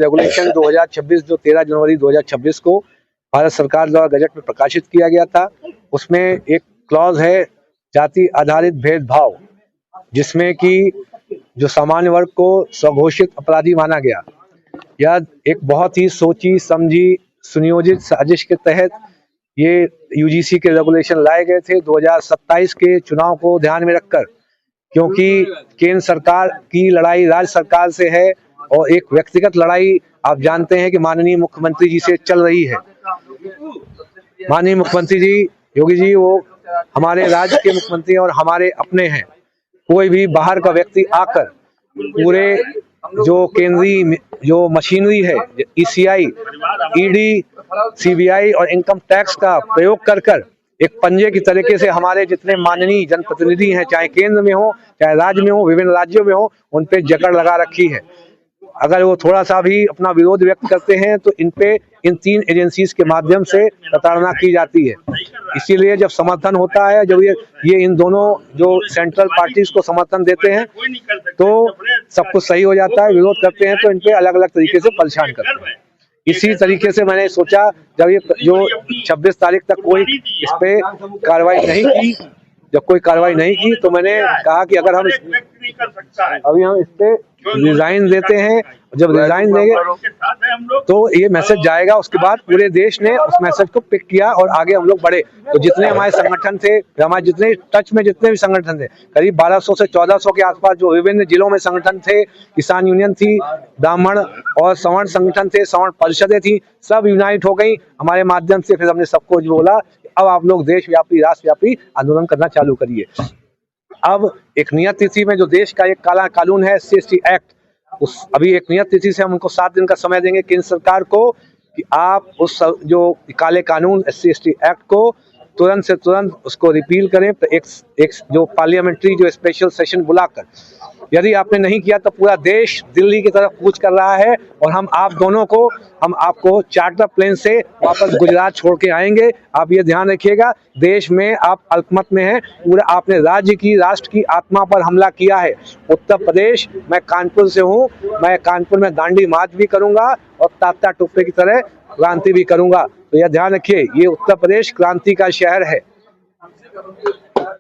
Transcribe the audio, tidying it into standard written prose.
Regulation 2026 जो 13 जनवरी 2026 को भारत सरकार द्वारा गजट में प्रकाशित किया गया था, उसमें एक क्लॉज है जाति आधारित भेदभाव, जिसमें कि जो सामान्य वर्ग को स्वघोषित अपराधी माना गया। यह एक बहुत ही सोची समझी सुनियोजित साजिश के तहत ये यूजीसी के रेगुलेशन लाए गए थे 2027 के चुनाव को ध्यान में रखकर, क्योंकि केंद्र सरकार की लड़ाई राज्य सरकार से है और एक व्यक्तिगत लड़ाई आप जानते हैं कि माननीय मुख्यमंत्री जी से चल रही है। माननीय मुख्यमंत्री जी योगी जी वो हमारे राज्य के मुख्यमंत्री और हमारे अपने हैं। कोई भी बाहर का व्यक्ति आकर पूरे जो केंद्रीय जो मशीनरी है ईसीआई, ईडी, सीबीआई और इनकम टैक्स का प्रयोग कर एक पंजे की तरीके से हमारे जितने माननीय जनप्रतिनिधि हैं, चाहे केंद्र में हो चाहे राज्य में हो, विभिन्न राज्यों में हो, उन पे जकड़ लगा रखी है। अगर वो थोड़ा सा भी अपना विरोध व्यक्त करते हैं तो इन पे इन 3 एजेंसीज के माध्यम से प्रताड़ना की जाती है। इसीलिए जब समर्थन होता है, जब ये इन दोनों जो सेंट्रल पार्टीज को समर्थन देते हैं तो सब कुछ सही हो जाता है। विरोध करते हैं तो इन पे अलग अलग तरीके से परेशान करते हैं। इसी तरीके से मैंने सोचा जब ये जो 26 तारीख तक कोई इस पे कार्रवाई नहीं की, जब कोई कार्रवाई नहीं की तो मैंने कहा कि अगर हम अभी हम इस पे रिजाइन देते हैं, जब रिजाइन देंगे तो ये मैसेज जाएगा। उसके बाद पूरे देश ने उस मैसेज को पिक किया और आगे हम लोग बढ़े। तो जितने हमारे संगठन थे, हमारे जितने टच में जितने भी संगठन थे, करीब 1200 से 1400 के आसपास जो विभिन्न जिलों में संगठन थे, किसान यूनियन थी, ब्राह्मण और सवर्ण संगठन थे, सवर्ण परिषदें थी, सब यूनाइट हो गई हमारे माध्यम से। फिर हमने सबको बोला अब आप लोग देशव्यापी राष्ट्रव्यापी आंदोलन करना चालू करिए। अब एक नियत तिथि में जो देश का एक काला कानून है SC/ST एक्ट, उस अभी एक नियत तिथि से हम उनको 7 दिन का समय देंगे केंद्र सरकार को कि आप उस जो काले कानून SC/ST एक्ट को तुरंत से तुरंत उसको रिपील करें। तो एक जो पार्लियामेंट्री जो स्पेशल सेशन बुलाकर, यदि आपने नहीं किया तो पूरा देश दिल्ली की तरफ कूच कर रहा है और हम आपको चार्टर प्लेन से वापस गुजरात छोड़ के आएंगे। आप ये ध्यान रखिएगा, देश में आप अल्पमत में हैं, पूरा आपने राज्य की राष्ट्र की आत्मा पर हमला किया है। उत्तर प्रदेश, मैं कानपुर से हूँ, मैं कानपुर में दांडी मार्च भी करूंगा और तात्या टोपे की तरह क्रांति भी करूंगा। तो यह ध्यान रखिए, ये उत्तर प्रदेश क्रांति का शहर है।